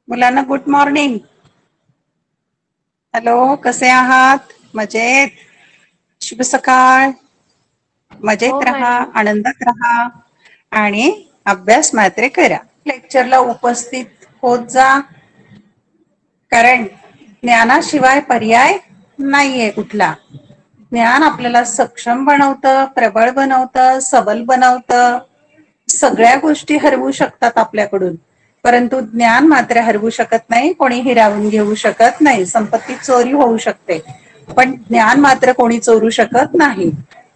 मुलांना good morning. Hello, कसे आहात? मजेत. शुभ सकाळ. हो मजेत राहा, मॅडम. आनंदात राहा आणि अभ्यास मात्र करा. लेक्चरला उपस्थित होत जा. कारण ज्ञानाशिवाय पर्याय नाहीये कुठला. ज्ञान आपल्याला सक्षम बनवतं, प्रबळ बनवतं, सबल बनवतं. सगळ्या गोष्टी हरवू शकतात आपल्याकडून, परंतु ज्ञान मात्र हरवू शकत नाही. कोणी हिरावून घेऊ शकत नाही. संपत्ती चोरी होऊ शकते, पण ज्ञान मात्र कोणी चोरू शकत नाही.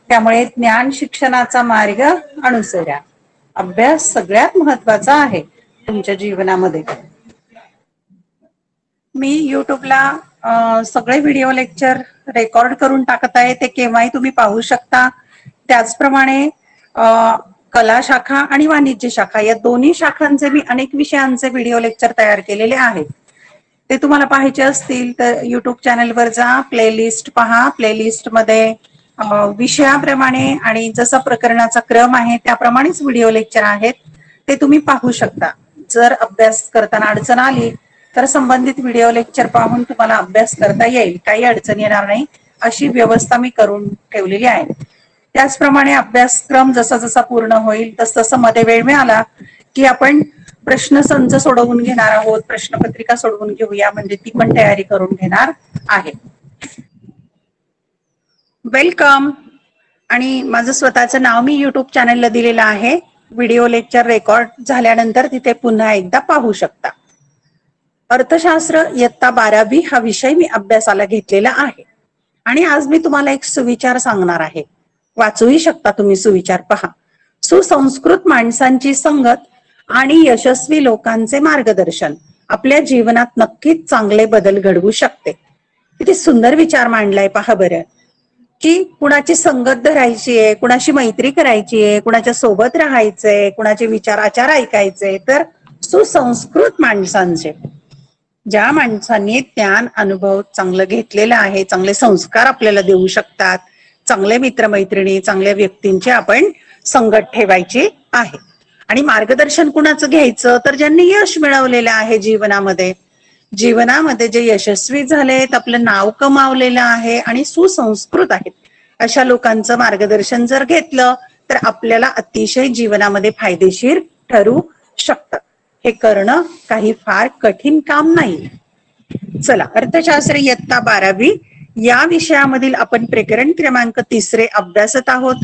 त्यामुळे ज्ञान शिक्षणाचा मार्ग अनुसरा. अभ्यास सगळ्यात महत्वाचा आहे तुमच्या जीवनामध्ये. मी युट्यूबला सगळे व्हिडिओ लेक्चर रेकॉर्ड करून टाकत आहे. ते केव्हाही तुम्ही पाहू शकता. त्याचप्रमाणे कला शाखा आणि वाणिज्य शाखा या दोन्ही शाखांचे मी अनेक विषयांचे व्हिडिओ लेक्चर तयार केलेले आहेत. ते तुम्हाला पाहायचे असतील तर युट्यूब चॅनलवर जा, प्लेलिस्ट पहा. प्लेलिस्ट मध्ये विषयाप्रमाणे आणि जसा प्रकरणाचा क्रम आहे त्याप्रमाणेच व्हिडिओ लेक्चर आहेत, ते तुम्ही पाहू शकता. जर अभ्यास करताना अडचण आली तर संबंधित व्हिडिओ लेक्चर पाहून तुम्हाला अभ्यास करता येईल. काही अडचण येणार नाही अशी व्यवस्था मी करून ठेवलेली आहे. त्याचप्रमाणे अभ्यासक्रम जसा जसा पूर्ण होईल तस तसं मध्ये वेळ मिळाला की आपण प्रश्नसंच सोडवून घेणार आहोत. प्रश्नपत्रिका सोडवून घेऊया, म्हणजे ती पण तयारी करून घेणार आहे. वेलकम. आणि माझं स्वतःचं नाव मी युट्यूब चॅनलला दिलेलं आहे. व्हिडिओ लेक्चर रेकॉर्ड झाल्यानंतर तिथे पुन्हा एकदा पाहू शकता. अर्थशास्त्र इयत्ता 12वी हा विषय मी अभ्यासाला घेतलेला आहे. आणि आज मी तुम्हाला एक सुविचार सांगणार आहे. वाचूही शकता तुम्ही सुविचार, पहा. सुसंस्कृत माणसांची संगत आणि यशस्वी लोकांचे मार्गदर्शन आपल्या जीवनात नक्कीच चांगले बदल घडवू शकते. किती सुंदर विचार मांडलाय पहा बरं. की कुणाची संगत धरायची आहे, कुणाशी मैत्री करायची आहे, कुणाच्या सोबत राहायचंय, कुणाचे विचार आचार ऐकायचे, तर सुसंस्कृत माणसांचे. ज्या माणसांनी ज्ञान अनुभव चांगलं घेतलेलं आहे, चांगले संस्कार आपल्याला देऊ शकतात, चांगले मित्रमैत्रिणी, चांगल्या व्यक्तींची आपण संगत ठेवायची आहे. आणि मार्गदर्शन कुणाचं घ्यायचं, तर ज्यांनी यश मिळवलेलं आहे जीवनामध्ये. जीवनामध्ये जे यशस्वी झालेत, आपलं नाव कमावलेलं आहे आणि सुसंस्कृत आहेत, अशा लोकांचं मार्गदर्शन जर घेतलं तर आपल्याला अतिशय जीवनामध्ये फायदेशीर ठरू शकतं. हे करणं काही फार कठीण काम नाही. चला, अर्थशास्त्र इयत्ता 12वी या विषयामधील आपण प्रकरण क्रमांक 3 अभ्यासत आहोत.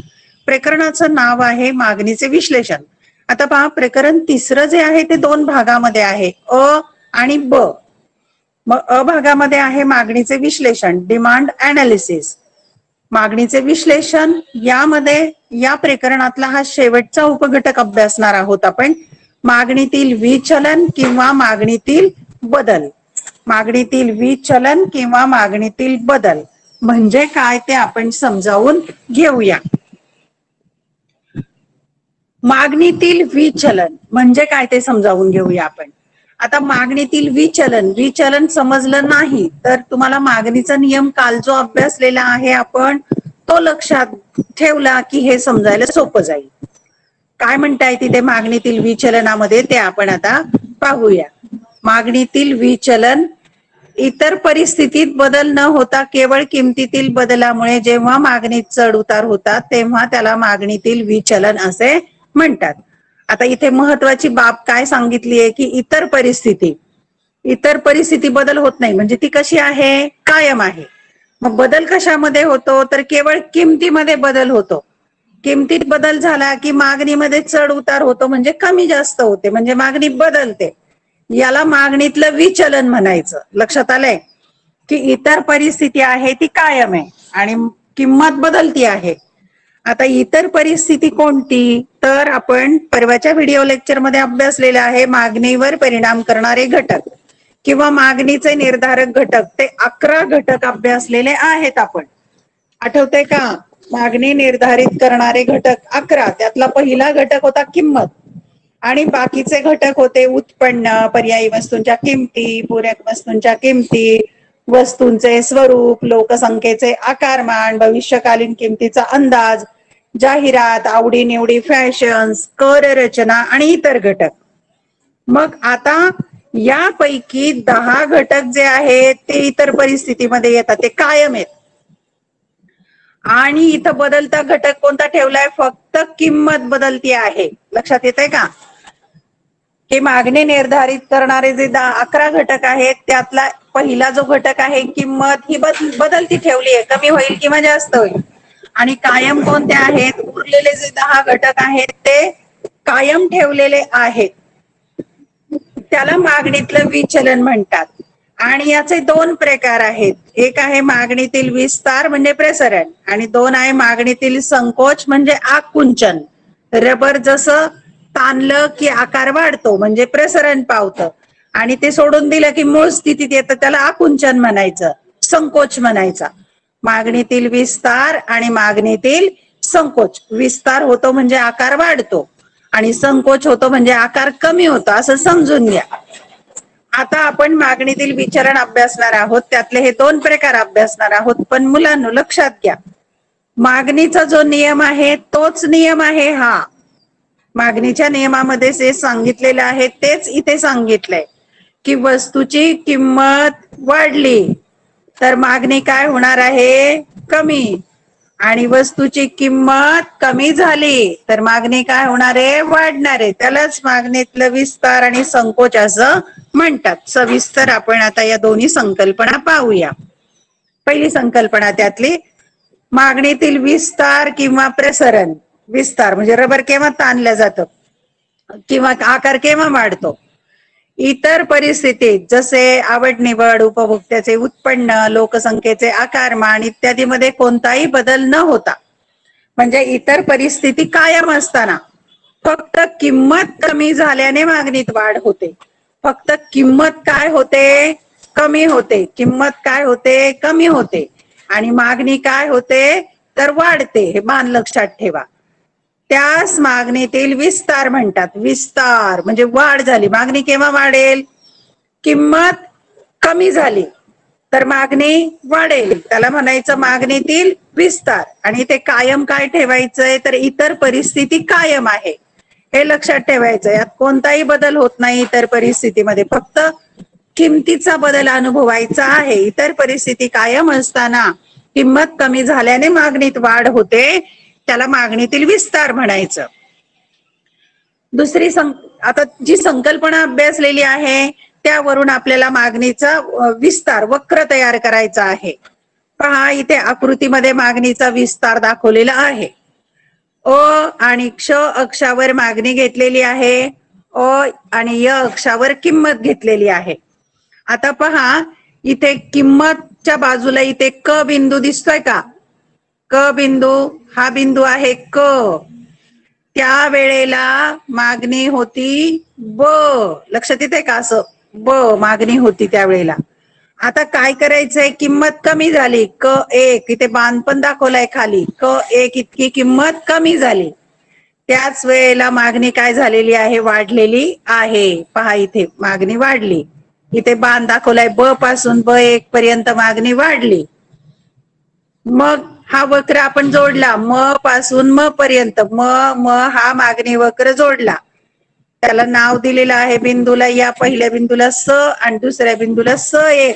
प्रकरणाचं नाव आहे मागणीचे विश्लेषण. आता पहा, प्रकरण 3 जे आहे ते 2 भागामध्ये आहे, अ आणि ब. मग अ भागामध्ये आहे मागणीचे विश्लेषण, डिमांड अनालिसिस. मागणीचे विश्लेषण यामध्ये या प्रकरणातला हा शेवटचा उपघटक अभ्यासणार आहोत आपण. मागणीतील विचलन किंवा मागणीतील बदल. मागणीतील विचलन किंवा मागणीतील बदल म्हणजे काय ते आपण समजावून घेऊया. मागणीतील विचलन म्हणजे काय ते समजावून घेऊया आपण. आता मागणीतील विचलन, विचलन समजलं नाही तर तुम्हाला मागणीचा नियम काल जो अभ्यासलेला आहे आपण, तो लक्षात ठेवला की हे समजायला सोपं जाईल. काय म्हणताय तिथे मागणीतील विचलनामध्ये ते आपण आता पाहूया. मागणीतील विचलन इतर परिस्थितीत बदल न होता केवळ किमतीतील बदलामुळे जेव्हा मागणीत चढ उतार होतात तेव्हा त्याला मागणीतील विचलन असे म्हणतात. आता इथे महत्वाची बाब काय सांगितली आहे की इतर परिस्थिती, इतर परिस्थिती बदल होत नाही, म्हणजे ती कशी आहे, कायम आहे. मग बदल कशामध्ये होतो, तर केवळ किमतीमध्ये बदल होतो. किमतीत बदल झाला की मागणीमध्ये चढ उतार होतो, म्हणजे कमी जास्त होते, म्हणजे मागणी बदलते. याला मागणीतलं विचलन म्हणायचं. लक्षात आलंय की इतर परिस्थिती आहे ती कायम आहे आणि किंमत बदलती आहे. आता इतर परिस्थिती कोणती, तर आपण परवाच्या व्हिडिओ लेक्चर मध्ये अभ्यासलेलं आहे मागणीवर परिणाम करणारे घटक किंवा मागणीचे निर्धारक घटक. ते 11 घटक अभ्यासलेले आहेत आपण. आठवतंय का? मागणी निर्धारित करणारे घटक 11. त्यातला पहिला घटक होता किंमत आणि बाकीचे घटक होते उत्पन्न, पर्यायी वस्तूंच्या किमती, पूरक वस्तूंच्या किमती, वस्तूंचे स्वरूप, लोकसंख्येचे आकारमान, भविष्यकालीन किमतीचा अंदाज, जाहिरात, आवडीनिवडी, फॅशन्स, कर रचना आणि इतर घटक. मग आता यापैकी 10 घटक जे आहेत ते इतर परिस्थितीमध्ये येतात, ते कायम आहेत. आणि इथं बदलता घटक कोणता ठेवलाय? फक्त किंमत बदलती आहे. लक्षात येतंय का? की मागणी निर्धारित करणारे जे 11 घटक आहेत त्यातला पहिला जो घटक आहे किंमत, ही बदलती ठेवली आहे, कमी होईल किंवा जास्त होईल. आणि कायम कोणते आहेत? उरलेले जे 10 घटक आहेत ते कायम ठेवलेले आहेत, त्याला मागणीतलं विचलन म्हणतात. आणि याचे 2 प्रकार आहेत. एक आहे मागणीतील विस्तार म्हणजे प्रसरण, आणि 2 आहे मागणीतील संकोच म्हणजे आकुंचन. रबर जसं ताणलं की आकार वाढतो म्हणजे प्रसरण पावतं, आणि ते सोडून दिलं की मूळ स्थितीत येतं, त्याला आकुंचन म्हणायचं, संकोच म्हणायचा. मागणीतील विस्तार आणि मागणीतील संकोच. विस्तार होतो म्हणजे आकार वाढतो, आणि संकोच होतो म्हणजे आकार कमी होतो, असं समजून घ्या. आता आपण मागणीतील विचलन अभ्यासणार आहोत, त्यातले हे 2 प्रकार अभ्यासणार आहोत. पण मुलांनो लक्षात घ्या, मागणीचा जो नियम आहे तोच नियम आहे हा. मागणीच्या नियमामध्ये जे सांगितलेलं आहे तेच इथे सांगितलंय की वस्तूची किंमत वाढली तर मागणी काय होणार आहे? कमी. आणि वस्तूची किंमत कमी झाली तर मागणी काय होणार आहे? वाढणार आहे. त्यालाच मागणीतलं विस्तार आणि संकोच असं म्हणतात. सविस्तर आपण आता या दोन्ही संकल्पना पाहूया. पहिली संकल्पना त्यातली, मागणीतील विस्तार किंवा प्रसरण. विस्तार म्हणजे रबर केव्हा ताणलं जातं किंवा आकार केव्हा वाढतो? इतर परिस्थितीत जसे आवड निवड, उपभोक्त्याचे उत्पन्न, लोकसंख्येचे आकारमान इत्यादी मध्ये कोणताही बदल न होता, म्हणजे इतर परिस्थिती कायम असताना फक्त किंमत कमी झाल्याने मागणीत वाढ होते. फक्त किंमत काय होते? कमी होते. किंमत काय होते? कमी होते. आणि मागणी काय होते? तर वाढते. हे मान लक्षात ठेवा. त्यास मागणीतील विस्तार म्हणतात. विस्तार म्हणजे वाढ झाली. मागणी केव्हा वाढेल? किंमत कमी झाली तर मागणी वाढेल, त्याला म्हणायचं मागणीतील विस्तार. आणि ते कायम काय ठेवायचंय? तर इतर परिस्थिती कायम आहे, हे लक्षात ठेवायचं. यात कोणताही बदल होत नाही इतर परिस्थितीमध्ये, फक्त किमतीचा बदल अनुभवायचा आहे. इतर परिस्थिती कायम असताना किंमत कमी झाल्याने मागणीत वाढ होते, त्याला मागणीतील विस्तार म्हणायचं. दुसरी आता जी संकल्पना अभ्यासलेली आहे त्यावरून आपल्याला मागणीचा विस्तार वक्र तयार करायचा आहे. पहा, इथे आकृतीमध्ये मागणीचा विस्तार दाखवलेला आहे. अ आणि क्ष अक्षावर मागणी घेतलेली आहे, अ आणि य अक्षावर किंमत घेतलेली आहे. आता पहा, इथे किंमतच्या बाजूला इथे क बिंदू दिसतोय का? क बिंदू, हा बिंदू आहे क. त्या वेळेला मागणी होती ब. लक्षात येते का? असं ब मागणी होती त्यावेळेला. आता काय करायचंय? किंमत कमी झाली, क 1, इथे बाण पण दाखवलाय खाली, क 1 इतकी किंमत कमी झाली. त्याच वेळेला मागणी काय झालेली आहे? वाढलेली आहे. पहा, इथे मागणी वाढली. इथे बाण दाखवलाय, ब पासून ब 1 पर्यंत मागणी वाढली. मग हा वक्र आपण जोडला, म पासून म पर्यंत, म हा मागणी वक्र जोडला. त्याला नाव दिलेलं आहे बिंदूला, या पहिल्या बिंदूला स आणि दुसऱ्या बिंदूला स1.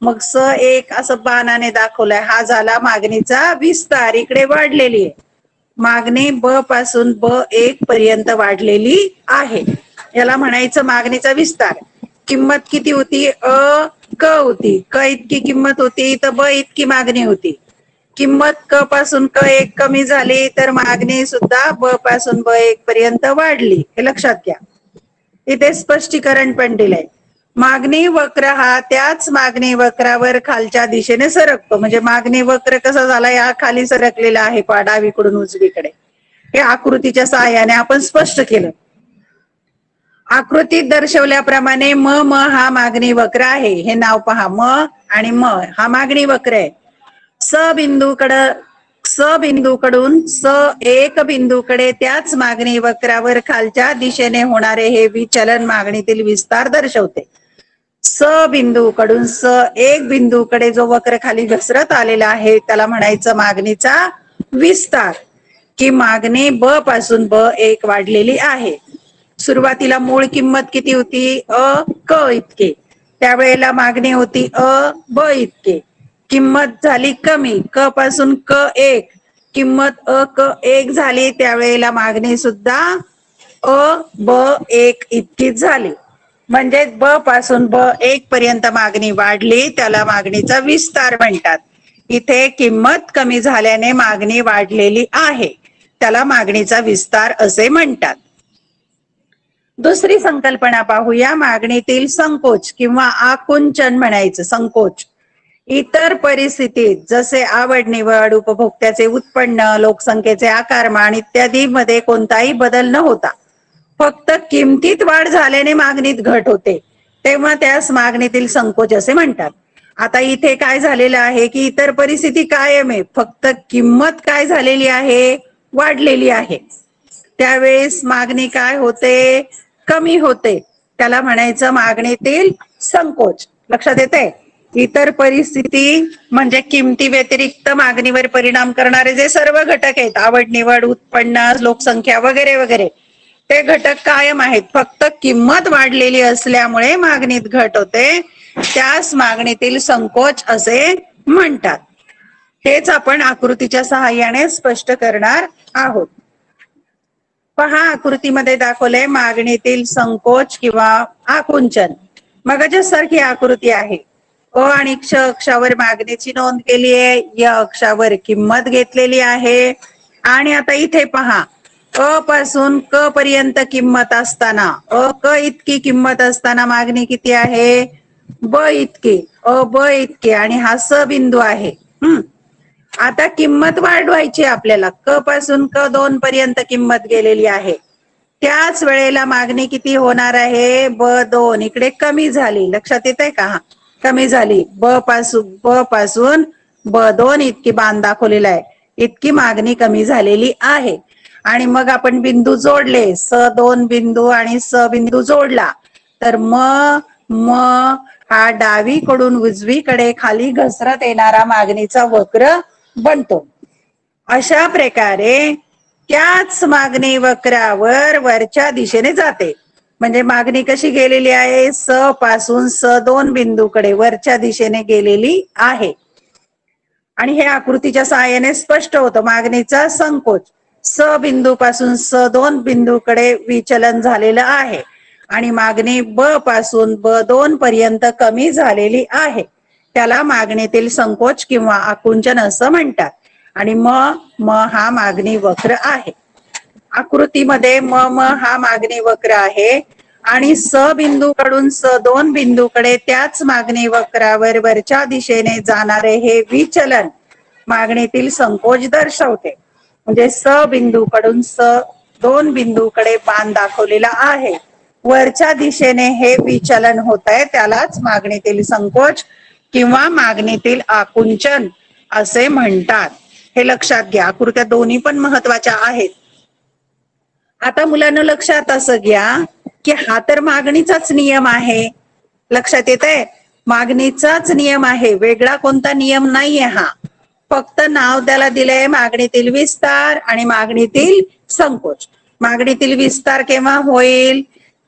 मग स1 असं बाणाने दाखवलाय. हा झाला मागणीचा विस्तार. इकडे वाढलेली आहे मागणी, ब पासून ब1 पर्यंत वाढलेली आहे. याला म्हणायचं मागणीचा विस्तार. किंमत किती होती? क होती. क इतकी किंमत होती तर ब इतकी मागणी होती. किंमत क पासून क1 कमी झाली तर मागणी सुद्धा ब पासून ब1 पर्यंत वाढली. हे लक्षात घ्या. इथे स्पष्टीकरण पण दिलंय. मागणी वक्र हा त्याच मागणी वक्रावर खालच्या दिशेने सरकतो. म्हणजे मागणी वक्र कसा झाला? या खाली सरकलेला आहे, डावीकडून उजवीकडे. हे आकृतीच्या सहाय्याने आपण स्पष्ट केलं. आकृतीत दर्शवल्याप्रमाणे म हा मागणी वक्र आहे. हे नाव पहा, म आणि म हा मागणी वक्र आहे. स बिंदूकडून स1 बिंदूकडे त्याच मागणी वक्रावर खालच्या दिशेने होणारे हे विचलन मागणीतील विस्तार दर्शवते. स बिंदूकडून स1 बिंदूकडे जो वक्र खाली घसरत आलेला आहे त्याला म्हणायचं मागणीचा विस्तार. की मागणी ब पासून ब1 वाढलेली आहे. सुरुवातीला मूळ किंमत किती होती? क इतके. त्यावेळेला मागणी होती ब इतके. किंमत झाली कमी, क पासून क1, किंमत क1 झाली, त्यावेळेला मागणी सुद्धा ब1 इतकीच झाली. म्हणजे ब पासून ब1 पर्यंत मागणी वाढली, त्याला मागणीचा विस्तार म्हणतात. इथे किंमत कमी झाल्याने मागणी वाढलेली आहे, त्याला मागणीचा विस्तार असे म्हणतात. दुसरी संकल्पना पाहूया, मागणीतील संकोच किंवा आकुंचन म्हणायचं. संकोच इतर परिस्थितीत जसे आवड निवड, उपभोक्त्याचे उत्पन्न, लोकसंख्येचे आकारमान इत्यादी मध्ये कोणताही बदल न होता फक्त किमतीत वाढ झाल्याने मागणीत घट होते, तेव्हा त्यास मागणीतील संकोच असे म्हणतात. आता इथे काय झालेलं आहे की इतर परिस्थिती कायम आहे, फक्त किंमत काय झालेली आहे? वाढलेली आहे. त्यावेळेस मागणी काय होते? कमी होते, त्याला म्हणायचं मागणीतील संकोच. लक्षात येते? इतर परिस्थिती म्हणजे किमती व्यतिरिक्त मागणीवर परिणाम करणारे जे सर्व घटक आहेत, आवड निवड, उत्पन्न, लोकसंख्या वगैरे वगैरे, ते घटक कायम आहेत, फक्त किंमत वाढलेली असल्यामुळे मागणीत घट होते, त्यास मागणीतील संकोच असे म्हणतात. हेच आपण आकृतीच्या सहाय्याने स्पष्ट करणार आहोत. पहा, आकृतीमध्ये दाखवलंय मागणीतील संकोच किंवा आकुंचन. मगाच्या सारखी आकृती आहे. आणि क्ष अक्षावर मागणीची नोंद केली आहे, या अक्षावर किंमत घेतलेली आहे. आणि आता इथे पहा, पासून क पर्यंत किंमत असताना, क इतकी किंमत असताना मागणी किती आहे? ब इतकी. ब इतके आणि हा स बिंदू आहे. आता किंमत वाढवायची आपल्याला. क पासून क2 पर्यंत किंमत गेलेली आहे, त्याच वेळेला मागणी किती होणार आहे? ब2 इकडे कमी झाली. लक्षात येत आहे का? कमी झाली. ब पासून ब2 इतकी बाण दाखवलेला आहे, इतकी मागणी कमी झालेली आहे. आणि मग आपण बिंदू जोडले, स2 बिंदू आणि स बिंदू जोडला तर म हा डावीकडून उजवीकडे खाली घसरत येणारा मागणीचा वक्र बनतो. अशा प्रकारे त्याच मागणी वक्रावर वरच्या दिशेने जाते. म्हणजे मागणी कशी गेलेली आहे? स पासून स2 बिंदूकडे वरच्या दिशेने गेलेली आहे. आणि हे आकृतीच्या सहाय्याने स्पष्ट होतं. मागणीचा संकोच स बिंदू पासून स2 बिंदूकडे विचलन झालेलं आहे आणि मागणी ब पासून ब2 पर्यंत कमी झालेली आहे, त्याला मागणीतील संकोच किंवा आकुंचन असं म्हणतात. आणि म हा मागणी वक्र आहे. आकृतीमध्ये म हा मागणी वक्र आहे आणि स बिंदूकडून स2 बिंदूकडे त्याच मागणी वक्रावर वरच्या दिशेने जाणारे हे विचलन मागणीतील संकोच दर्शवते. म्हणजे स बिंदूकडून स2 बिंदूकडे बाण दाखवलेला आहे, वरच्या दिशेने हे विचलन होत आहे, त्यालाच मागणीतील संकोच किंवा मागणीतील आकुंचन असे म्हणतात. हे लक्षात घ्या. आकृत्या दोन्ही पण महत्वाच्या आहेत. आता मुलांना लक्षात असं घ्या की हा तर मागणीचाच नियम आहे. लक्षात येत आहे? मागणीचाच नियम आहे, वेगळा कोणता नियम नाहीये. हा फक्त नाव त्याला दिलंय मागणीतील विस्तार आणि मागणीतील संकोच. मागणीतील विस्तार केव्हा होईल?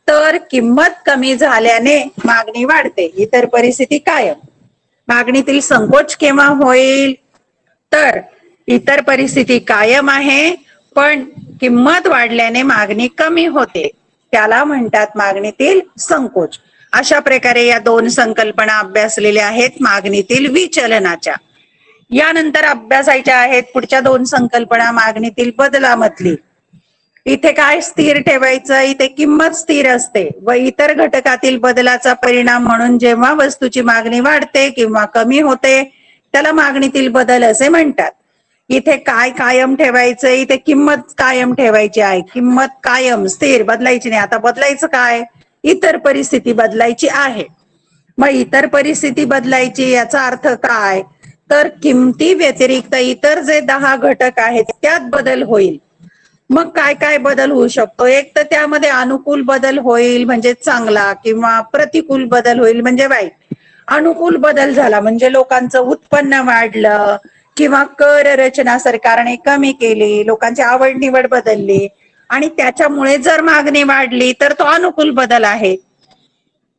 तर किंमत कमी झाल्याने मागणी वाढते, इतर परिस्थिती कायम. मागणीतील संकोच केव्हा होईल? तर इतर परिस्थिती कायम आहे पण किंमत वाढल्याने मागणी कमी होते, त्याला म्हणतात मागणीतील संकोच. अशा प्रकारे या दोन संकल्पना अभ्यासलेल्या आहेत मागणीतील विचलनाच्या. यानंतर अभ्यासायच्या आहेत पुढच्या दोन संकल्पना मागणीतील बदलामधली. इथे काय स्थिर ठेवायचं? इथे किंमत स्थिर असते व इतर घटकातील बदलाचा परिणाम म्हणून जेव्हा वस्तूची मागणी वाढते किंवा कमी होते त्याला मागणीतील बदल असे म्हणतात. इथे काय कायम ठेवायचं? इथे किंमत कायम ठेवायची आहे. किंमत कायम स्थिर, बदलायची नाही. आता बदलायचं काय? इतर परिस्थिती बदलायची आहे. मग इतर परिस्थिती बदलायची याचा अर्थ काय? तर किमती व्यतिरिक्त इतर जे 10 घटक आहेत त्यात बदल होईल. मग काय काय बदल होऊ शकतो? एक तर त्यामध्ये अनुकूल बदल होईल म्हणजे चांगला, किंवा प्रतिकूल बदल होईल म्हणजे वाईट. अनुकूल बदल झाला म्हणजे लोकांचं उत्पन्न वाढलं किंवा कर रचना सरकारने कमी केली, लोकांची आवड निवड बदलली. आणि त्याच्यामुळे जर मागणी वाढली तर तो अनुकूल बदल आहे.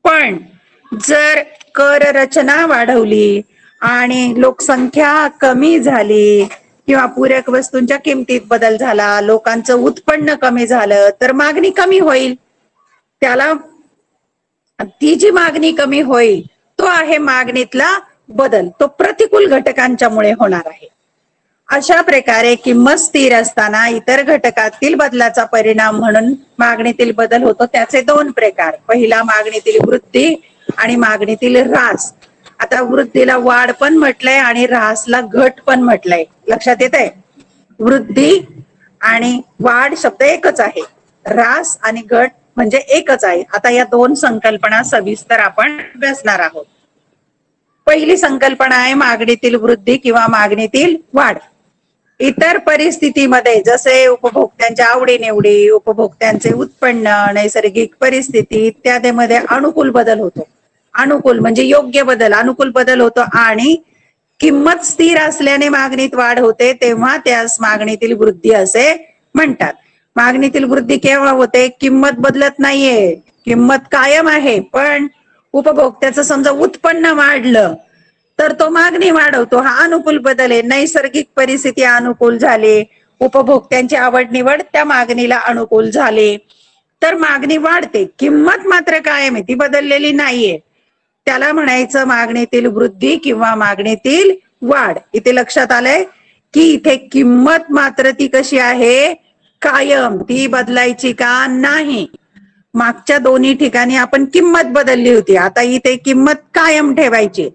पण जर कर रचना वाढवली आणि लोकसंख्या कमी झाली किंवा पूरक वस्तूंच्या किमतीत बदल झाला, लोकांचं उत्पन्न कमी झालं तर मागणी कमी होईल. त्याला ती जी मागणी कमी होईल तो आहे मागणीतला बदल, तो प्रतिकूल घटकांच्यामुळे होणार आहे. अशा प्रकारे किंमत स्थिर असताना इतर घटकातील बदलाचा परिणाम म्हणून मागणीतील बदल होतो. त्याचे दोन प्रकार, पहिला मागणीतील वृद्धी आणि मागणीतील ऱ्हास. आता वृद्धीला वाढ पण म्हटलंय आणि ऱ्हासला घट पण म्हटलंय, लक्षात येत आहे? वृद्धी आणि वाढ शब्द एकच आहे, ऱ्हास आणि घट म्हणजे एकच आहे. आता या दोन संकल्पना सविस्तर आपण अभ्यासणार आहोत. पहिली संकल्पना आहे मागणीतील वृद्धी किंवा मागणीतील वाढ. इतर परिस्थितीमध्ये जसे उपभोक्त्यांच्या आवडीनिवडी, उपभोक्त्यांचे उत्पन्न, नैसर्गिक परिस्थिती इत्यादीमध्ये अनुकूल बदल होतो. अनुकूल म्हणजे योग्य बदल, अनुकूल बदल होतो आणि किंमत स्थिर असल्याने मागणीत वाढ होते, तेव्हा त्यास मागणीतील वृद्धी असे म्हणतात. मागणीतील वृद्धी केव्हा होते? किंमत बदलत नाहीये, किंमत कायम आहे, पण उपभोक्त्याचं समजा उत्पन्न वाढलं तर तो मागणी वाढवतो, हा अनुकूल बदल आहे. नैसर्गिक परिस्थिती अनुकूल झाली, उपभोक्त्यांची आवड निवड त्या मागणीला अनुकूल झाले तर मागणी वाढते. किंमत मात्र कायम आहे, ती बदललेली नाहीये, त्याला म्हणायचं मागणीतील वृद्धी किंवा मागणीतील वाढ. इथे लक्षात आलंय की इथे किंमत मात्र ती कशी आहे? कायम, ती बदलायची का नाही. मागच्या दोन्ही ठिकाणी आपण किंमत बदलली होती, आता इथे किंमत कायम ठेवायची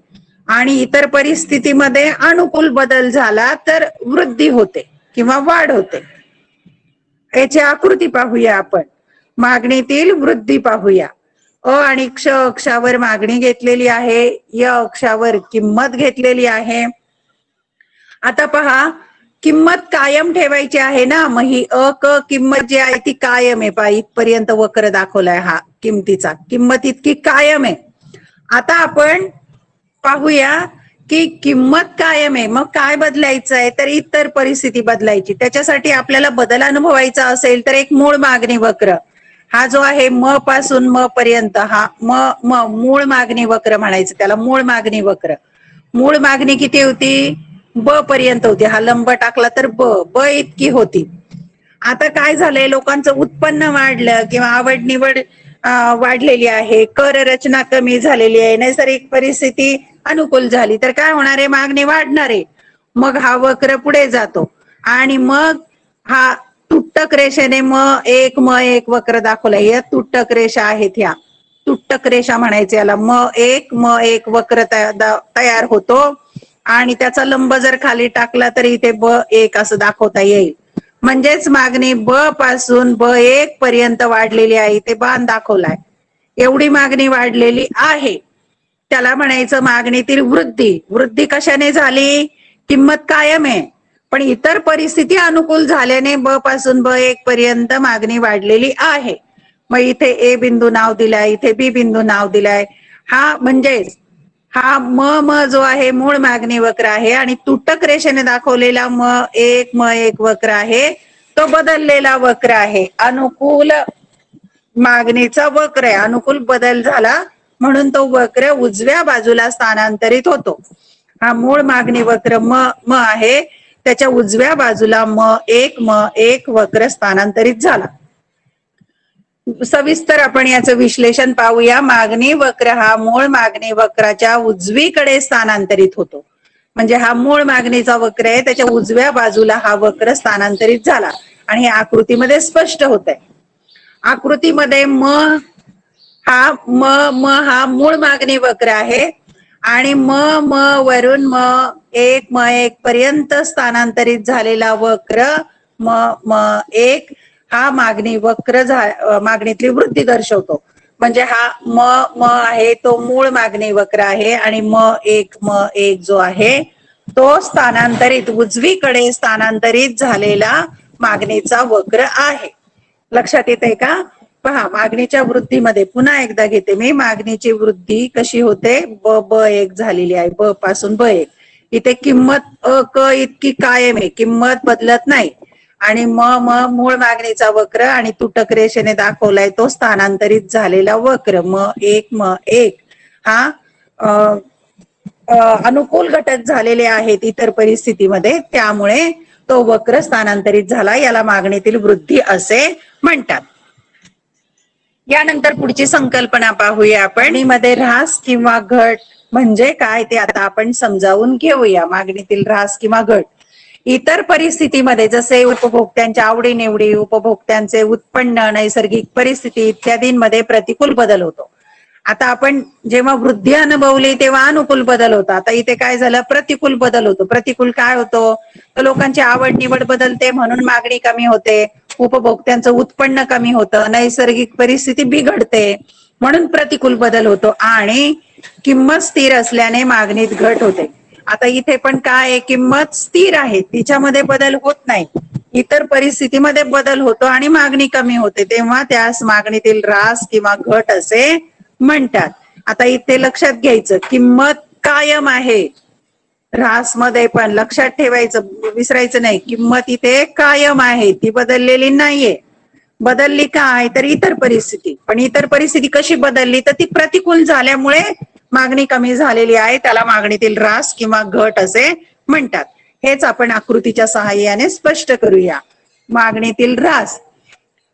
आणि इतर परिस्थितीमध्ये अनुकूल बदल झाला तर वृद्धी होते किंवा वाढ होते. याची आकृती पाहूया आपण. मागणीतील वृद्धी पाहूया. अ आणि क्ष अक्षावर मागणी घेतलेली आहे, य अक्षावर किंमत घेतलेली आहे. आता पहा, किंमत कायम ठेवायची आहे ना, मग ही अ क किंमत जी आहे ती कायम आहे. पहा इथपर्यंत वक्र दाखवलाय हा किंमतीचा, किंमत इतकी कायम आहे. आता आपण पाहूया की किंमत कायम आहे, मग काय बदलायचं आहे? तर इतर परिस्थिती बदलायची. त्याच्यासाठी आपल्याला बदल अनुभवायचा असेल तर एक मूळ मागणी वक्र, हा जो आहे म पासून म पर्यंत, हा मूळ मागणी वक्र म्हणायचं त्याला, मूळ मागणी वक्र. मूळ मागणी किती होती? ब पर्यंत होती, हा लंब टाकला तर ब इतकी होती. आता काय झालंय, लोकांचं उत्पन्न वाढलं किंवा आवड निवड वाढलेली आहे, कर रचना कमी झालेली आहे, नैसर्गिक परिस्थिती अनुकूल झाली तर काय होणार आहे? मागणी वाढणार आहे. मग हा वक्र पुढे जातो आणि मग हा तुटक रेषेने म एक वक्र दाखवलाय. या तुटक रेषा आहेत, ह्या तुटक रेषा म्हणायचे याला. म एक वक्र तयार होतो आणि त्याचा लंब जर खाली टाकला तर इथे ब1 असं दाखवता येईल. म्हणजेच मागणी ब पासून ब1 पर्यंत वाढलेली आहे. इथे बाण दाखवलाय, एवढी मागणी वाढलेली आहे. त्याला म्हणायचं मागणीतील वृद्धी. वृद्धी कशाने झाली? किंमत कायम आहे पण इतर परिस्थिती अनुकूल झाल्याने ब पासून ब1 पर्यंत मागणी वाढलेली आहे. मग इथे ए बिंदू नाव दिलाय, इथे बी बिंदू नाव दिलाय. हा म्हणजेच हा म जो आहे मूळ मागणी वक्र आहे आणि तुटक रेषेने दाखवलेला म एक वक्र आहे तो बदललेला वक्र आहे, अनुकूल मागणीचा वक्र आहे. अनुकूल बदल झाला म्हणून तो वक्र उजव्या बाजूला स्थानांतरित होतो. हा मूळ मागणी वक्र म आहे, त्याच्या उजव्या बाजूला म एक वक्र स्थानांतरित झाला. सविस्तर आपण याचं विश्लेषण पाहूया. मागणी वक्र हा मूळ मागणी वक्राच्या उजवीकडे स्थानांतरित होतो. म्हणजे हा मूळ मागणीचा वक्र आहे, त्याच्या उजव्या बाजूला हा वक्र स्थानांतरित झाला आणि हे आकृतीमध्ये स्पष्ट होत आहे. आकृतीमध्ये हा मूळ मागणी वक्र आहे आणि म वरून म एक पर्यंत स्थानांतरित झालेला वक्र म1 हा मागणी वक्र मागणीतली वृद्धी दर्शवतो. म्हणजे हा म आहे तो मूळ मागणी वक्र आहे आणि म एक जो आहे तो स्थानांतरित उजवीकडे स्थानांतरित झालेला मागणीचा वक्र आहे. लक्षात येत आहे का? पहा, मागणीच्या वृद्धीमध्ये पुन्हा एकदा घेते मी. मागणीची वृद्धी कशी होते? ब1 झालेली आहे, ब पासून ब1. इथे किंमत क इतकी कायम आहे, किंमत बदलत नाही आणि मूळ मागणीचा वक्र आणि तुटक रेषेने दाखवलाय तो स्थानांतरित झालेला वक्र म1 हा अनुकूल घटक झालेले आहेत इतर परिस्थितीमध्ये, त्यामुळे तो वक्र स्थानांतरित झाला, याला मागणीतील वृद्धी असे म्हणतात. यानंतर पुढची संकल्पना पाहूया आपण. मध्ये ऱ्हास किंवा घट म्हणजे काय ते आता आपण समजावून घेऊया. मागणीतील ऱ्हास किंवा घट इतर परिस्थितीमध्ये जसे उपभोक्त्यांच्या आवडीनिवडी, उपभोक्त्यांचे उत्पन्न, नैसर्गिक परिस्थिती इत्यादींमध्ये प्रतिकूल बदल होतो. आता आपण जेव्हा वृद्धी अनुभवली तेव्हा अनुकूल बदल होता, आता इथे काय झालं, प्रतिकूल बदल होतो. प्रतिकूल काय होतो, तर लोकांची आवड निवड बदलते म्हणून मागणी कमी होते, उपभोक्त्यांचं उत्पन्न कमी होतं, नैसर्गिक परिस्थिती बिघडते म्हणून प्रतिकूल बदल होतो आणि किंमत स्थिर असल्याने मागणीत घट होते. आता इथे पण काय आहे, किंमत स्थिर आहे, तिच्यामध्ये बदल होत नाही, इतर परिस्थितीमध्ये बदल होतो आणि मागणी कमी होते, तेव्हा त्यास मागणीतील ऱ्हास किंवा घट असे म्हणतात. आता इथे लक्षात घ्यायचं, किंमत कायम आहे, ऱ्हास मध्ये पण लक्षात ठेवायचं, विसरायचं नाही, किंमत इथे कायम आहे, ती बदललेली नाहीये. बदलली काय, तर इतर परिस्थिती. पण इतर परिस्थिती कशी बदलली, तर ती प्रतिकूल झाल्यामुळे मागणी कमी झालेली आहे, त्याला मागणीतील ऱ्हास किंवा घट असे म्हणतात. हेच आपण आकृतीच्या सहाय्याने स्पष्ट करूया. मागणीतील ऱ्हास,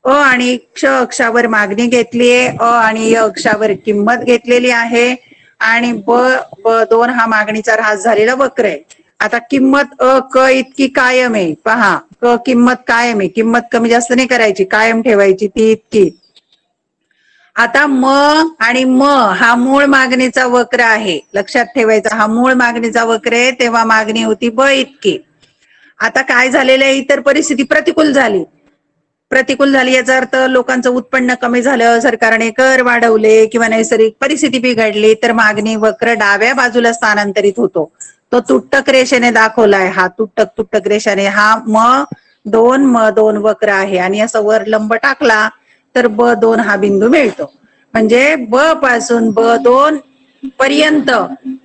अ आणि क्ष अक्षावर मागणी घेतलीये, अ आणि य अक्षावर किंमत घेतलेली आहे आणि ब2 हा मागणीचा ऱ्हास झालेला वक्र आहे. आता किंमत क इतकी कायम आहे, पहा किंमत कायम आहे, किंमत कमी जास्त नाही करायची, कायम ठेवायची ती इतकी. आता आणि हा मूळ मागणीचा वक्र आहे, लक्षात ठेवायचा, हा मूळ मागणीचा वक्र आहे, तेव्हा मागणी होती ब इतकी. आता काय झालेलं आहे, इतर परिस्थिती प्रतिकूल झाली, याचा अर्थ लोकांचं उत्पन्न कमी झालं, सरकारने कर वाढवले किंवा नैसर्गिक परिस्थिती बिघडली, तर मागणी वक्र डाव्या बाजूला स्थानांतरित होतो. तो तुटक रेषेने दाखवलाय, हा तुटक रेषेने, हा म2 वक्र आहे आणि असं वर लंब टाकला तर ब2 हा बिंदू मिळतो. म्हणजे ब पासून ब2 पर्यंत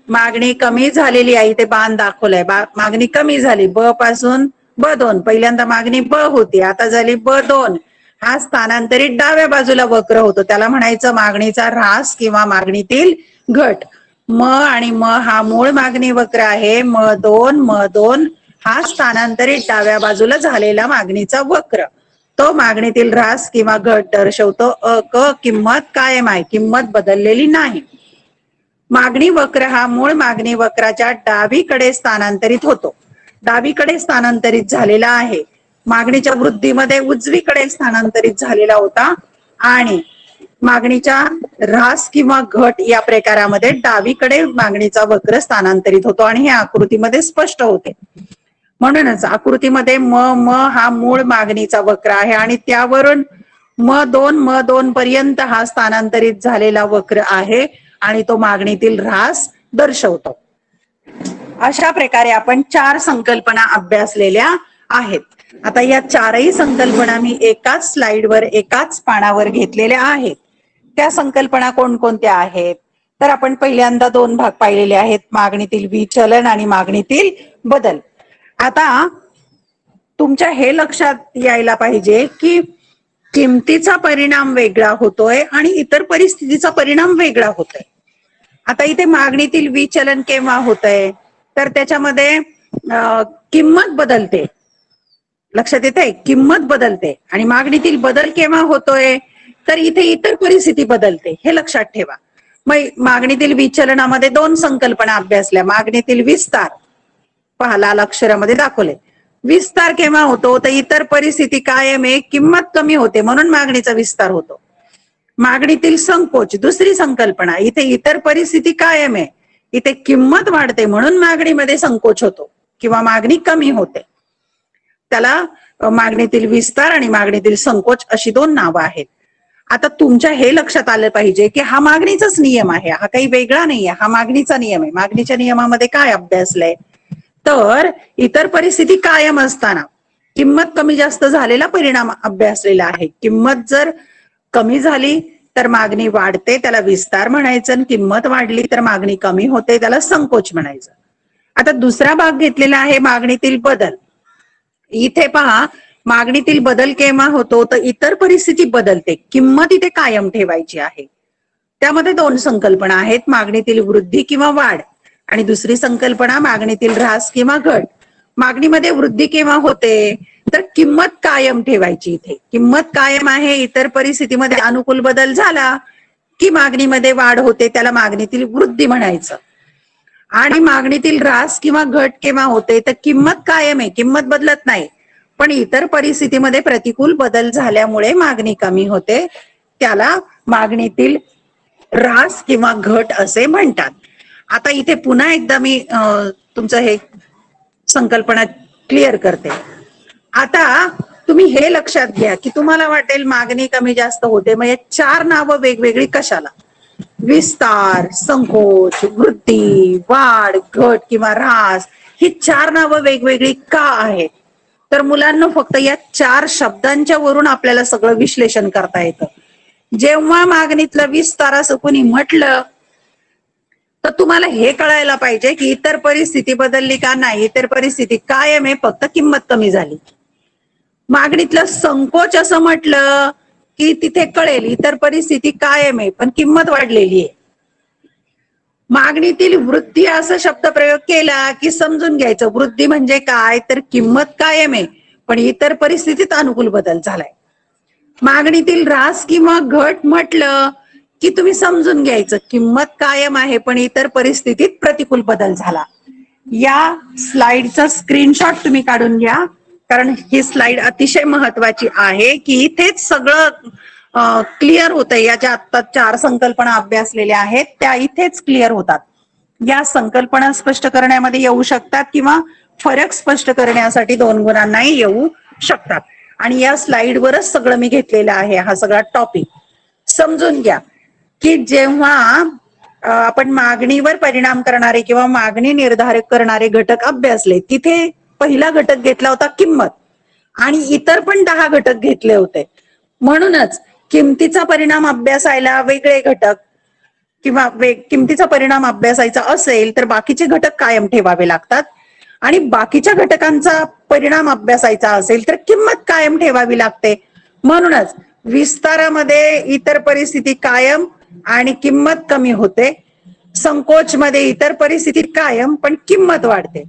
मागणी कमी झालेली आहे, इथे बाण दाखवलाय, मागणी कमी झाली. ब पासून ब2, पहिल्यांदा मागणी ब होती, आता झाली ब2, हा स्थानांतरित डाव्या बाजूला वक्र होतो, त्याला म्हणायचं मागणीचा ऱ्हास किंवा मागणीतील घट. आणि हा मूळ मागणी वक्र आहे, म2 हा स्थानांतरित डाव्या बाजूला झालेला मागणीचा वक्र, तो मागणीतील ऱ्हास किंवा घट दर्शवतो. किंमत कायम आहे, किंमत बदललेली नाही. मागणी वक्र हा मूळ मागणी वक्राच्या डावीकडे स्थानांतरित होतो, डावीकडे स्थानांतरित झालेला आहे. मागणीच्या वृद्धीमध्ये उजवीकडे स्थानांतरित झालेला होता आणि मागणीच्या ऱ्हास किंवा घट या प्रकारामध्ये डावीकडे मागणीचा वक्र स्थानांतरित होतो आणि हे आकृतीमध्ये स्पष्ट होते. म्हणूनच आकृतीमध्ये हा मूळ मागणीचा वक्र आहे आणि त्यावरून म2 पर्यंत हा स्थानांतरित झालेला वक्र आहे आणि तो मागणीतील ऱ्हास दर्शवतो. अशा प्रकारे आपण 4 संकल्पना अभ्यासलेल्या आहेत. आता या 4ही संकल्पना मी एकाच स्लाइडवर, एकाच पानावर घेतलेल्या आहेत. त्या संकल्पना कोणकोणत्या आहेत, तर आपण पहिल्यांदा 2 भाग पाहिलेले आहेत, मागणीतील विचलन आणि मागणीतील बदल. आता तुमच्या हे लक्षात यायला पाहिजे की किमतीचा परिणाम वेगळा होतोय आणि इतर परिस्थितीचा परिणाम वेगळा होतोय. आता इथे मागणीतील विचलन केव्हा होतंय, तर त्याच्यामध्ये किंमत बदलते, लक्षात येते, किंमत बदलते. आणि मागणीतील बदल केव्हा होतोय, तर इथे इतर परिस्थिती बदलते, हे लक्षात ठेवा. मग मागणीतील विचलनामध्ये 2 संकल्पना अभ्यासल्या. मागणीतील विस्तार, पहा लाल अक्षरामध्ये दाखवले, विस्तार केव्हा होतो, तर इतर परिस्थिती कायम आहे, किंमत कमी होते म्हणून मागणीचा विस्तार होतो. मागणीतील संकोच, दुसरी संकल्पना, इथे इतर परिस्थिती कायम आहे, इथे किंमत वाढते म्हणून मागणीमध्ये संकोच होतो किंवा मागणी कमी होते. त्याला मागणीतील विस्तार आणि मागणीतील संकोच अशी 2 नावं आहेत. आता तुमच्या हे लक्षात आलं पाहिजे की हा मागणीचाच नियम आहे, हा काही वेगळा नाहीये, हा मागणीचा नियम आहे. मागणीच्या नियमामध्ये काय अभ्यासलंय, तर इतर परिस्थिती कायम असताना किंमत कमी जास्त झालेला परिणाम अभ्यासलेला आहे. किंमत जर कमी झाली तर मागणी वाढते, त्याला विस्तार म्हणायचं, आणि किंमत वाढली तर मागणी कमी होते, त्याला संकोच म्हणायचं. आता दुसरा भाग घेतलेला आहे मागणीतील बदल. इथे पहा मागणीतील बदल केव्हा होतो तर इतर परिस्थिती बदलते, किंमत इथे कायम ठेवायची आहे. त्यामध्ये दोन संकल्पना आहेत, मागणीतील वृद्धी किंवा वाढ आणि दुसरी संकल्पना मागणीतील ऱ्हास किंवा घट. मागणीमध्ये वृद्धी केव्हा होते तर किंमत कायम ठेवायची. इथे किंमत कायम आहे, इतर परिस्थितीमध्ये अनुकूल बदल झाला की मागणीमध्ये वाढ होते, त्याला मागणीतील वृद्धी म्हणायचं. आणि मागणीतील ऱ्हास किंवा घट केव्हा होते तर किंमत कायम आहे, किंमत बदलत नाही, पण इतर परिस्थितीमध्ये प्रतिकूल बदल झाल्यामुळे मागणी कमी होते, त्याला मागणीतील ऱ्हास किंवा घट असे म्हणतात. आता इथे पुन्हा एकदा मी तुमचं हे संकल्पना क्लिअर करते. आता तुम्ही हे लक्षात घ्या की तुम्हाला वाटेल मागणी कमी जास्त होते, मग 4 नावं वेगवेगळी कशाला? विस्तार, संकोच, वृद्धी, वाढ, घट किंवा ऱ्हास, ही 4 नावं वेगवेगळी का आहेत? तर मुलांना फक्त या 4 शब्दांच्या वरून आपल्याला सगळं विश्लेषण करता येतं. जेव्हा मागणीतलं विस्तार असं कोणी म्हटलं तर तुम्हाला हे कळायला पाहिजे की इतर परिस्थिती बदलली का नाही, इतर परिस्थिती कायम आहे, फक्त किंमत कमी झाली. मागणीतलं संकोच असं म्हटलं की तिथे कळेल इतर परिस्थिती कायम आहे पण किंमत वाढलेली आहे. मागणीतील वृद्धी असा शब्द प्रयोग केला की समजून घ्यायचं वृद्धी म्हणजे काय तर किंमत कायम आहे पण इतर परिस्थितीत अनुकूल बदल झालाय. मागणीतील ऱ्हास किंवा घट म्हटलं की तुम्ही समजून घ्यायचं किंमत कायम आहे पण इतर परिस्थितीत प्रतिकूल बदल झाला. या स्लाइडचा स्क्रीनशॉट तुम्ही काढून घ्या, कारण ही स्लाइड अतिशय महत्वाची आहे की इथेच सगळं क्लिअर होतं. या ज्या आता 4 संकल्पना अभ्यासलेल्या आहेत त्या इथेच क्लिअर होतात. या संकल्पना स्पष्ट करण्यामध्ये येऊ शकतात किंवा फरक स्पष्ट करण्यासाठी 2 गुणांनाही येऊ शकतात. आणि या स्लाइडवरच सगळं मी घेतलेलं आहे, हा सगळा टॉपिक समजून घ्या की जेव्हा आपण मागणीवर परिणाम करणारे किंवा मागणी निर्धारक करणारे घटक अभ्यासले, तिथे पहिला घटक घेतला होता किंमत आणि इतर पण 10 घटक घेतले होते. म्हणूनच किमतीचा परिणाम अभ्यासायला वेगळे घटक किंवा किमतीचा परिणाम अभ्यासायचा असेल तर बाकीचे घटक कायम ठेवावे लागतात आणि बाकीच्या घटकांचा परिणाम अभ्यासायचा असेल तर किंमत कायम ठेवावी लागते. म्हणूनच विस्तारामध्ये इतर परिस्थिती कायम आणि किंमत कमी होते, संकोच मध्ये इतर परिस्थिती कायम पण किंमत वाढते,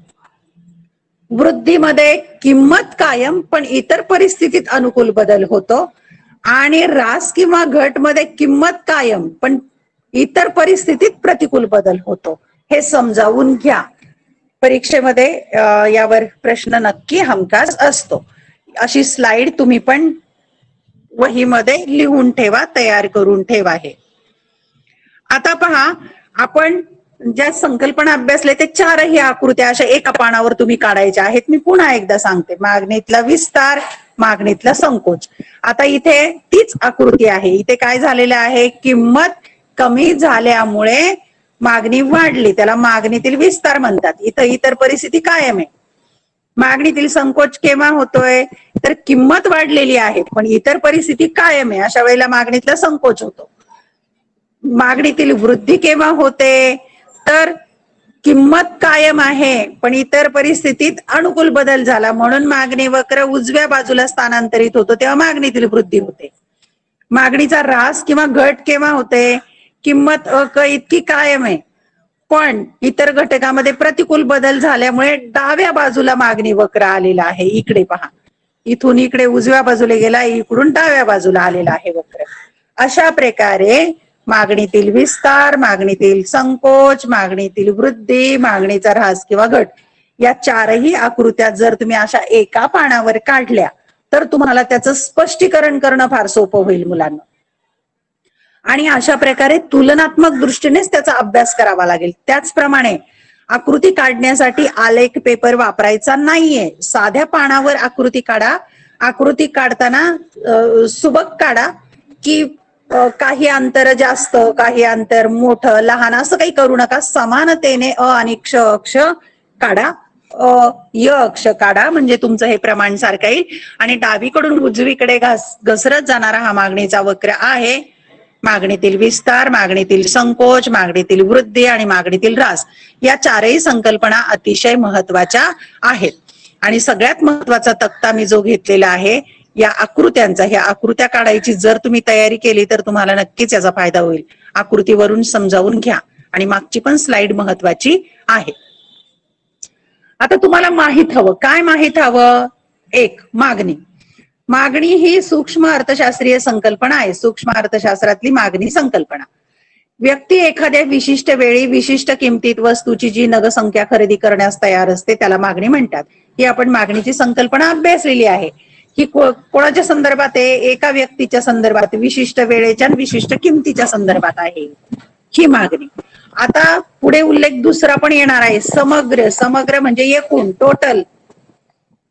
वृद्धीमध्ये किंमत कायम पण इतर परिस्थितीत अनुकूल बदल होतो आणि ऱ्हास किंवा घट मध्ये किंमत कायम पण इतर परिस्थितीत प्रतिकूल बदल होतो. हे समजावून घ्या. परीक्षेमध्ये यावर प्रश्न नक्की हमखास असतो. अशी स्लाइड तुम्ही पण वहीमध्ये लिहून ठेवा, तयार करून ठेवा. हे आता पहा, आपण ज्या संकल्पना अभ्यासले ते 4ही आकृत्या अशा एका पानावर तुम्ही काढायच्या आहेत. मी पुन्हा एकदा सांगते, मागणीतला विस्तार, मागणीतला संकोच. आता इथे तीच आकृती आहे. इथे काय झालेलं आहे, किंमत कमी झाल्यामुळे मागणी वाढली, त्याला मागणीतील विस्तार म्हणतात. इथं इतर परिस्थिती कायम आहे. मागणीतील संकोच केव्हा होतोय तर किंमत वाढलेली आहे पण इतर परिस्थिती कायम आहे, अशा वेळेला मागणीतला संकोच होतो. मागणीतील वृद्धी केव्हा होते तर किंमत कायम आहे पण इतर परिस्थितीत अनुकूल बदल झाला म्हणून मागणी वक्र उजव्या बाजूला स्थानांतरित होतो, तेव्हा मागणीतील वृद्धी होते. मागणीचा ऱ्हास किंवा घट केव्हा होते, किंमत इतकी कायम आहे पण इतर घटकामध्ये प्रतिकूल बदल झाल्यामुळे डाव्या बाजूला मागणी वक्र आलेला आहे. इकडे पहा, इथून इकडे उजव्या बाजूला गेला, इकडून डाव्या बाजूला आलेला आहे वक्र. अशा प्रकारे मागणीतील विस्तार, मागणीतील संकोच, मागणीतील वृद्धी, मागणीचा ऱ्हास किंवा घट, या 4ही आकृत्या जर तुम्ही अशा एका पानावर काढल्या तर तुम्हाला त्याचं स्पष्टीकरण करणं फार सोपं होईल मुलांना. आणि अशा प्रकारे तुलनात्मक दृष्टीनेच त्याचा अभ्यास करावा लागेल. त्याचप्रमाणे आकृती काढण्यासाठी आलेख पेपर वापरायचा नाहीये. साध्या पानावर आकृती काढा. आकृती काढताना सुबक काढा की काही अंतर जास्त, काही अंतर मोठं लहान असं काही करू नका. समानतेने अ आणि क्ष अक्ष काढा, य अक्ष काढा, म्हणजे तुमचं हे प्रमाण सारखं येईल. आणि डावीकडून उजवीकडे घसरत जाणारा हा मागणीचा वक्र आहे. मागणीतील विस्तार, मागणीतील संकोच, मागणीतील वृद्धी आणि मागणीतील ऱ्हास, या 4ही संकल्पना अतिशय महत्वाच्या आहेत. आणि सगळ्यात महत्वाचा तक्ता मी जो घेतलेला आहे या आकृत्यांचा, ह्या आकृत्या काढायची जर तुम्ही तयारी केली तर तुम्हाला नक्कीच याचा फायदा होईल. आकृतीवरून समजावून घ्या आणि मागची पण स्लाइड महत्वाची आहे. आता तुम्हाला माहित हवं, काय माहित हवं? एक, मागणी. मागणी ही सूक्ष्म अर्थशास्त्रीय संकल्पना आहे. सूक्ष्म अर्थशास्त्रातली मागणी संकल्पना. व्यक्ती एखाद्या विशिष्ट वेळी विशिष्ट किमतीत वस्तूची जी नगसंख्या खरेदी करण्यास तयार असते त्याला मागणी म्हणतात. ही आपण मागणीची संकल्पना अभ्यासलेली आहे. ही कोणाच्या संदर्भात आहे? एका व्यक्तीच्या संदर्भात, विशिष्ट वेळेच्या आणि विशिष्ट किमतीच्या संदर्भात आहे ही मागणी. आता पुढे उल्लेख दुसरा पण येणार आहे, समग्र. समग्र म्हणजे एकूण, टोटल.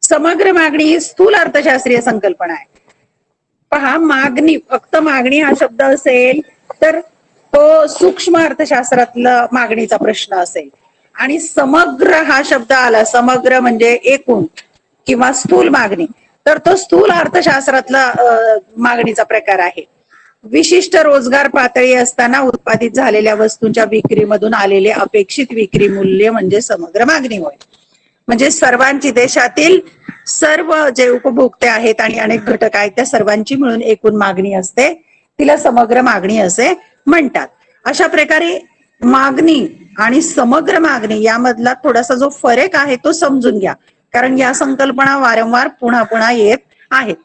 समग्र मागणी ही स्थूल अर्थशास्त्रीय संकल्पना आहे. पहा, मागणी, फक्त मागणी हा शब्द असेल तर तो सूक्ष्म अर्थशास्त्रातला मागणीचा प्रश्न असेल. आणि समग्र हा शब्द आला, समग्र म्हणजे एकूण किंवा स्थूल मागणी, तर तो स्थूल अर्थशास्त्रातला मागणीचा प्रकार आहे. विशिष्ट रोजगार पातळी असताना उत्पादित झालेल्या वस्तूंच्या विक्रीमधून आलेले अपेक्षित विक्री मूल्य म्हणजे समग्र मागणी होय. म्हणजे सर्वांची, देशातील सर्व जे उपभोक्ते आहेत आणि अनेक घटक आहेत त्या सर्वांची मिळून एकूण मागणी असते, तिला समग्र मागणी असे म्हणतात. अशा प्रकारे मागणी आणि समग्र मागणी यामधला थोडासा जो फरक आहे तो समजून घ्या, कारण या संकल्पना वारंवार पुन्हा पुन्हा येत आहेत.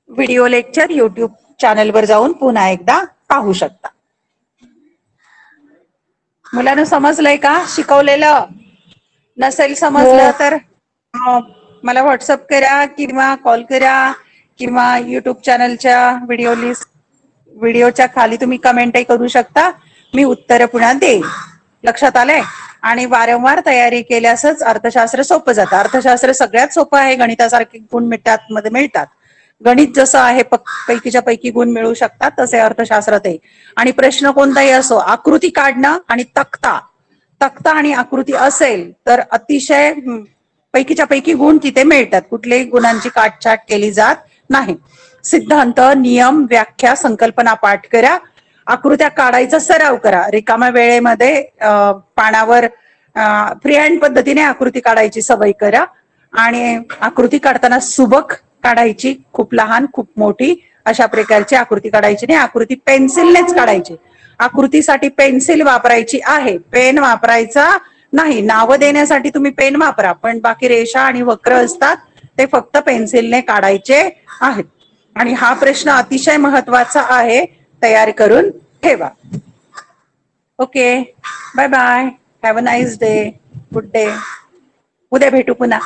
व्हिडिओ लेक्चर युट्यूब चॅनलवर जाऊन पुन्हा एकदा पाहू शकता. मुलांना समजलंय का? शिकवलेलं नसेल समजलं तर मला व्हॉट्सअप करा किंवा कॉल करा किंवा युट्यूब चॅनलच्या व्हिडिओच्या खाली तुम्ही कमेंटही करू शकता. मी उत्तर पुन्हा देईन. लक्षात आलंय? आणि वारंवार तयारी केल्यासच अर्थशास्त्र सोपं जातं. अर्थशास्त्र सगळ्यात सोपं आहे. गणितासारखे गुण मिळतात. गणित जसं आहे पैकीच्या पैकी गुण मिळू शकतात तसे अर्थशास्त्रात आहे. आणि प्रश्न कोणताही असो, आकृती काढणं आणि तक्ता आणि आकृती असेल तर अतिशय पैकीच्या पैकी गुण तिथे मिळतात. कुठल्याही गुणांची काटछाट केली जात नाही. सिद्धांत, नियम, व्याख्या, संकल्पना पाठ करा. आकृत्या काढायचा सराव करा. रिकाम्या वेळेमध्ये पानावर फ्री हँड पद्धतीने आकृती काढायची सवय करा. आणि आकृती काढताना सुबक काढायची, खूप लहान, खूप मोठी अशा प्रकारची आकृती काढायची नाही. आकृती पेन्सिलनेच काढायची. आकृतीसाठी पेन्सिल वापरायची आहे, पेन वापरायचा नाही. नावं देण्यासाठी तुम्ही पेन वापरा, पण बाकी रेषा आणि वक्र असतात ते फक्त पेन्सिलने काढायचे आहेत. आणि हा प्रश्न अतिशय महत्वाचा आहे, तयार करून ठेवा. Okay, bye bye, have a nice day, good day. उद्या भेटू पुन्हा.